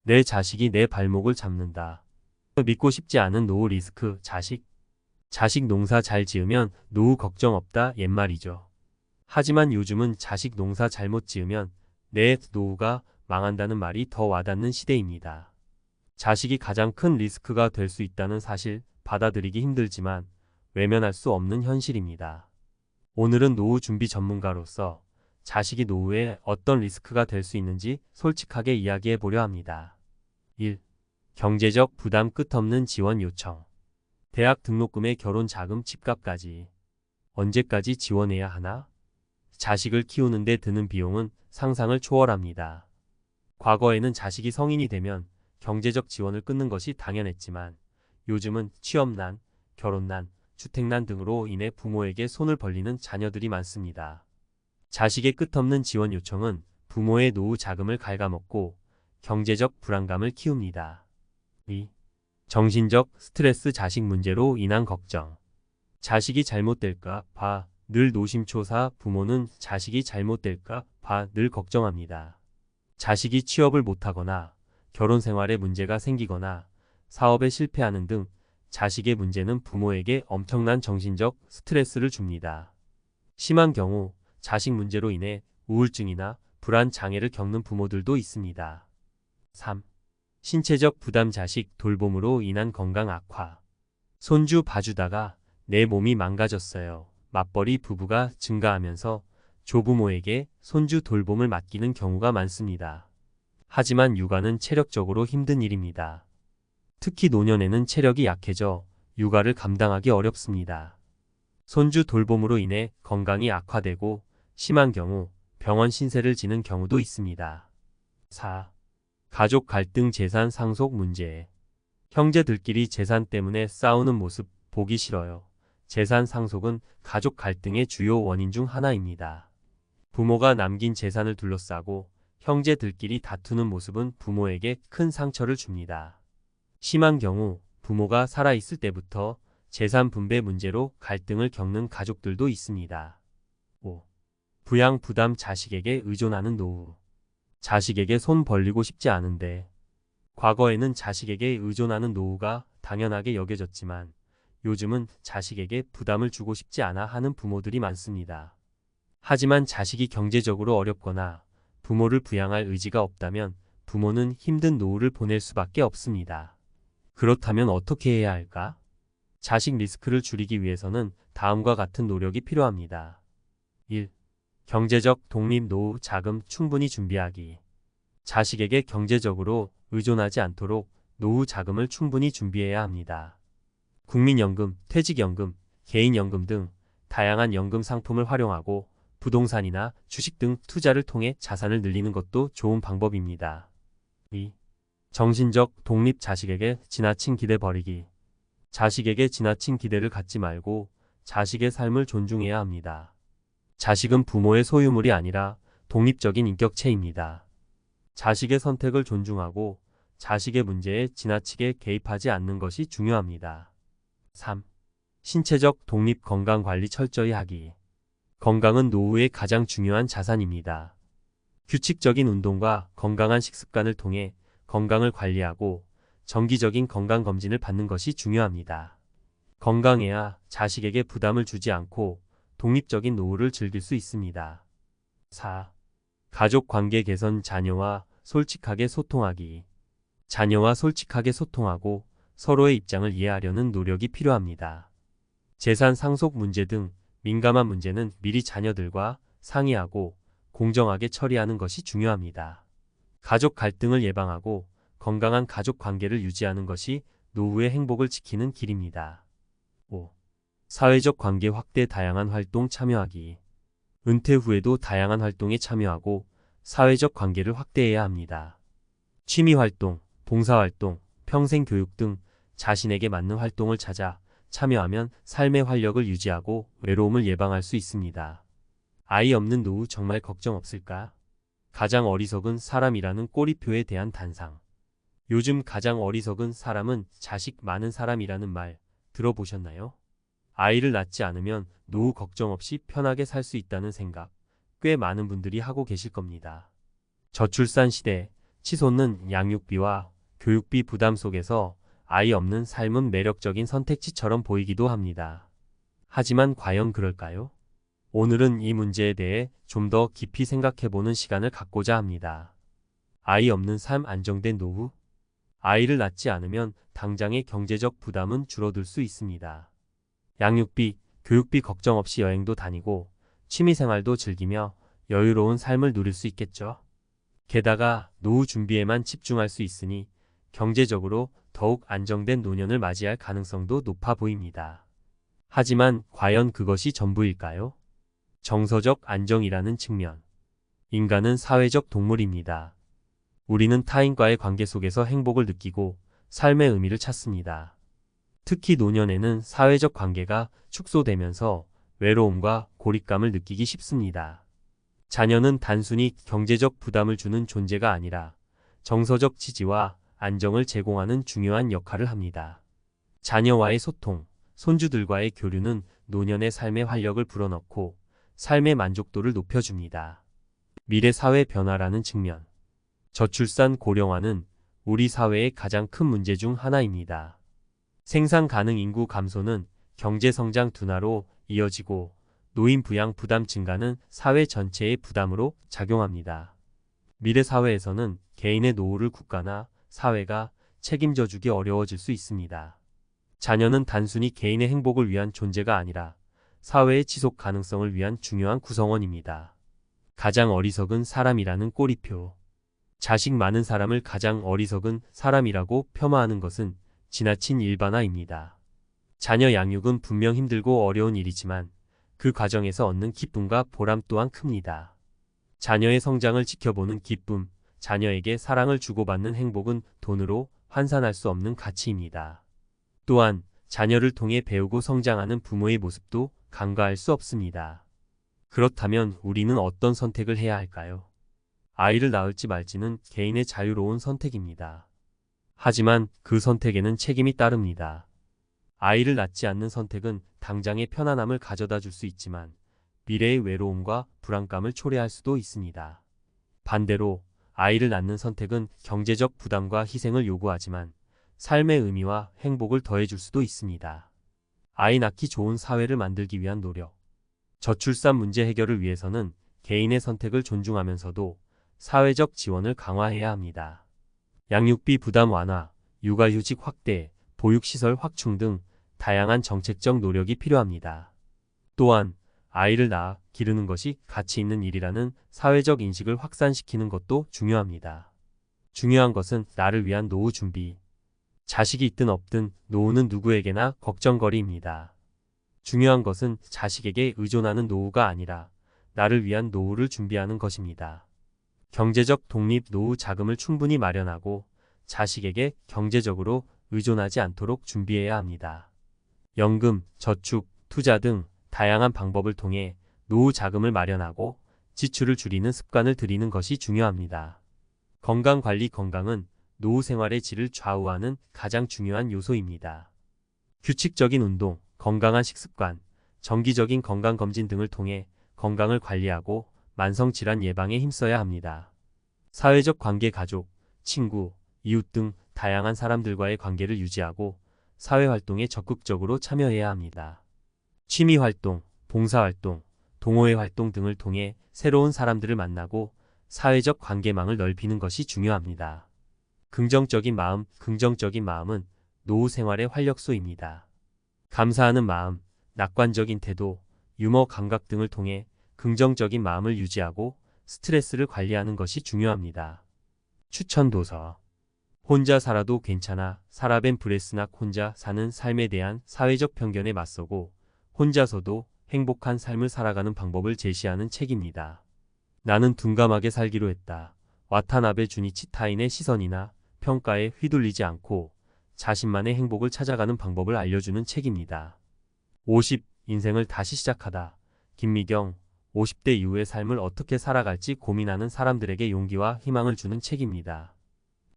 내 자식이 내 발목을 잡는다. 믿고 싶지 않은 노후 리스크. 자식 농사 잘 지으면 노후 걱정 없다 옛말이죠. 하지만 요즘은 자식 농사 잘못 지으면 내 노후가 망한다는 말이 더 와닿는 시대입니다. 자식이 가장 큰 리스크가 될 수 있다는 사실 받아들이기 힘들지만 외면할 수 없는 현실입니다. 오늘은 노후 준비 전문가로서 자식이 노후에 어떤 리스크가 될 수 있는지 솔직하게 이야기해 보려 합니다. 1. 경제적 부담. 끝없는 지원 요청. 대학 등록금에 결혼 자금, 집값까지 언제까지 지원해야 하나? 자식을 키우는데 드는 비용은 상상을 초월합니다. 과거에는 자식이 성인이 되면 경제적 지원을 끊는 것이 당연했지만 요즘은 취업난, 결혼난, 주택난 등으로 인해 부모에게 손을 벌리는 자녀들이 많습니다. 자식의 끝없는 지원 요청은 부모의 노후 자금을 갉아먹고 경제적 불안감을 키웁니다. 2. 정신적 스트레스. 자식 문제로 인한 걱정. 자식이 잘못될까 봐 늘 노심초사. 부모는 자식이 잘못될까 봐 늘 걱정합니다. 자식이 취업을 못하거나 결혼 생활에 문제가 생기거나 사업에 실패하는 등 자식의 문제는 부모에게 엄청난 정신적 스트레스를 줍니다. 심한 경우 자식 문제로 인해 우울증이나 불안 장애를 겪는 부모들도 있습니다. 3. 신체적 부담. 자식 돌봄으로 인한 건강 악화. 손주 봐주다가 내 몸이 망가졌어요. 맞벌이 부부가 증가하면서 조부모에게 손주 돌봄을 맡기는 경우가 많습니다. 하지만 육아는 체력적으로 힘든 일입니다. 특히 노년에는 체력이 약해져 육아를 감당하기 어렵습니다. 손주 돌봄으로 인해 건강이 악화되고 심한 경우 병원 신세를 지는 경우도 있습니다. 4. 가족 갈등. 재산 상속 문제. 형제들끼리 재산 때문에 싸우는 모습 보기 싫어요. 재산 상속은 가족 갈등의 주요 원인 중 하나입니다. 부모가 남긴 재산을 둘러싸고 형제들끼리 다투는 모습은 부모에게 큰 상처를 줍니다. 심한 경우 부모가 살아있을 때부터 재산 분배 문제로 갈등을 겪는 가족들도 있습니다. 5. 부양 부담. 자식에게 의존하는 노후. 자식에게 손 벌리고 싶지 않은데 과거에는 자식에게 의존하는 노후가 당연하게 여겨졌지만 요즘은 자식에게 부담을 주고 싶지 않아 하는 부모들이 많습니다. 하지만 자식이 경제적으로 어렵거나 부모를 부양할 의지가 없다면 부모는 힘든 노후를 보낼 수밖에 없습니다. 그렇다면 어떻게 해야 할까? 자식 리스크를 줄이기 위해서는 다음과 같은 노력이 필요합니다. 1. 경제적 독립. 노후 자금 충분히 준비하기. 자식에게 경제적으로 의존하지 않도록 노후 자금을 충분히 준비해야 합니다. 국민연금, 퇴직연금, 개인연금 등 다양한 연금 상품을 활용하고 부동산이나 주식 등 투자를 통해 자산을 늘리는 것도 좋은 방법입니다. 2. 정신적 독립. 자식에게 지나친 기대 버리기. 자식에게 지나친 기대를 갖지 말고 자식의 삶을 존중해야 합니다. 자식은 부모의 소유물이 아니라 독립적인 인격체입니다. 자식의 선택을 존중하고 자식의 문제에 지나치게 개입하지 않는 것이 중요합니다. 3. 신체적 독립. 건강관리 철저히 하기. 건강은 노후의 가장 중요한 자산입니다. 규칙적인 운동과 건강한 식습관을 통해 건강을 관리하고 정기적인 건강검진을 받는 것이 중요합니다. 건강해야 자식에게 부담을 주지 않고 독립적인 노후를 즐길 수 있습니다. 4. 가족 관계 개선. 자녀와 솔직하게 소통하기. 자녀와 솔직하게 소통하고 서로의 입장을 이해하려는 노력이 필요합니다. 재산 상속 문제 등 민감한 문제는 미리 자녀들과 상의하고 공정하게 처리하는 것이 중요합니다. 가족 갈등을 예방하고 건강한 가족 관계를 유지하는 것이 노후의 행복을 지키는 길입니다. 5. 사회적 관계 확대. 다양한 활동 참여하기. 은퇴 후에도 다양한 활동에 참여하고 사회적 관계를 확대해야 합니다. 취미활동, 봉사활동, 평생교육 등 자신에게 맞는 활동을 찾아 참여하면 삶의 활력을 유지하고 외로움을 예방할 수 있습니다. 아이 없는 노후 정말 걱정 없을까? 가장 어리석은 사람이라는 꼬리표에 대한 단상. 요즘 가장 어리석은 사람은 자식 많은 사람이라는 말 들어보셨나요? 아이를 낳지 않으면 노후 걱정 없이 편하게 살 수 있다는 생각 꽤 많은 분들이 하고 계실 겁니다. 저출산 시대, 치솟는 양육비와 교육비 부담 속에서 아이 없는 삶은 매력적인 선택지처럼 보이기도 합니다. 하지만 과연 그럴까요? 오늘은 이 문제에 대해 좀 더 깊이 생각해보는 시간을 갖고자 합니다. 아이 없는 삶, 안정된 노후? 아이를 낳지 않으면 당장의 경제적 부담은 줄어들 수 있습니다. 양육비, 교육비 걱정 없이 여행도 다니고 취미생활도 즐기며 여유로운 삶을 누릴 수 있겠죠. 게다가 노후 준비에만 집중할 수 있으니 경제적으로 더욱 안정된 노년을 맞이할 가능성도 높아 보입니다. 하지만 과연 그것이 전부일까요? 정서적 안정이라는 측면. 인간은 사회적 동물입니다. 우리는 타인과의 관계 속에서 행복을 느끼고 삶의 의미를 찾습니다. 특히 노년에는 사회적 관계가 축소되면서 외로움과 고립감을 느끼기 쉽습니다. 자녀는 단순히 경제적 부담을 주는 존재가 아니라 정서적 지지와 안정을 제공하는 중요한 역할을 합니다. 자녀와의 소통, 손주들과의 교류는 노년의 삶의 활력을 불어넣고 삶의 만족도를 높여줍니다. 미래 사회 변화라는 측면. 저출산 고령화는 우리 사회의 가장 큰 문제 중 하나입니다. 생산 가능 인구 감소는 경제 성장 둔화로 이어지고 노인 부양 부담 증가는 사회 전체의 부담으로 작용합니다. 미래 사회에서는 개인의 노후를 국가나 사회가 책임져 주기 어려워질 수 있습니다. 자녀는 단순히 개인의 행복을 위한 존재가 아니라 사회의 지속 가능성을 위한 중요한 구성원입니다. 가장 어리석은 사람이라는 꼬리표. 자식 많은 사람을 가장 어리석은 사람이라고 폄하하는 것은 지나친 일반화입니다. 자녀 양육은 분명 힘들고 어려운 일이지만 그 과정에서 얻는 기쁨과 보람 또한 큽니다. 자녀의 성장을 지켜보는 기쁨, 자녀에게 사랑을 주고받는 행복은 돈으로 환산할 수 없는 가치입니다. 또한 자녀를 통해 배우고 성장하는 부모의 모습도 간과할 수 없습니다. 그렇다면 우리는 어떤 선택을 해야 할까요? 아이를 낳을지 말지는 개인의 자유로운 선택입니다. 하지만 그 선택에는 책임이 따릅니다. 아이를 낳지 않는 선택은 당장의 편안함을 가져다 줄 수 있지만 미래의 외로움과 불안감을 초래할 수도 있습니다. 반대로 아이를 낳는 선택은 경제적 부담과 희생을 요구하지만 삶의 의미와 행복을 더해줄 수도 있습니다. 아이 낳기 좋은 사회를 만들기 위한 노력. 저출산 문제 해결을 위해서는 개인의 선택을 존중하면서도 사회적 지원을 강화해야 합니다. 양육비 부담 완화, 육아휴직 확대, 보육시설 확충 등 다양한 정책적 노력이 필요합니다. 또한 아이를 낳아 기르는 것이 가치 있는 일이라는 사회적 인식을 확산시키는 것도 중요합니다. 중요한 것은 나를 위한 노후 준비. 자식이 있든 없든 노후는 누구에게나 걱정거리입니다. 중요한 것은 자식에게 의존하는 노후가 아니라 나를 위한 노후를 준비하는 것입니다. 경제적 독립, 노후 자금을 충분히 마련하고 자식에게 경제적으로 의존하지 않도록 준비해야 합니다. 연금, 저축, 투자 등 다양한 방법을 통해 노후 자금을 마련하고 지출을 줄이는 습관을 들이는 것이 중요합니다. 건강관리. 건강은 노후 생활의 질을 좌우하는 가장 중요한 요소입니다. 규칙적인 운동, 건강한 식습관, 정기적인 건강검진 등을 통해 건강을 관리하고 만성질환 예방에 힘써야 합니다. 사회적 관계, 가족, 친구, 이웃 등 다양한 사람들과의 관계를 유지하고 사회활동에 적극적으로 참여해야 합니다. 취미활동, 봉사활동, 동호회 활동 등을 통해 새로운 사람들을 만나고 사회적 관계망을 넓히는 것이 중요합니다. 긍정적인 마음. 긍정적인 마음은 노후 생활의 활력소입니다. 감사하는 마음, 낙관적인 태도, 유머 감각 등을 통해 긍정적인 마음을 유지하고 스트레스를 관리하는 것이 중요합니다. 추천 도서. 혼자 살아도 괜찮아. 사라벤 브레스낙. 혼자 사는 삶에 대한 사회적 편견에 맞서고 혼자서도 행복한 삶을 살아가는 방법을 제시하는 책입니다. 나는 둔감하게 살기로 했다. 와타나베 주니치. 타인의 시선이나 평가에 휘둘리지 않고 자신만의 행복을 찾아가는 방법을 알려주는 책입니다. 50. 인생을 다시 시작하다. 김미경. 50대 이후의 삶을 어떻게 살아갈지 고민하는 사람들에게 용기와 희망을 주는 책입니다.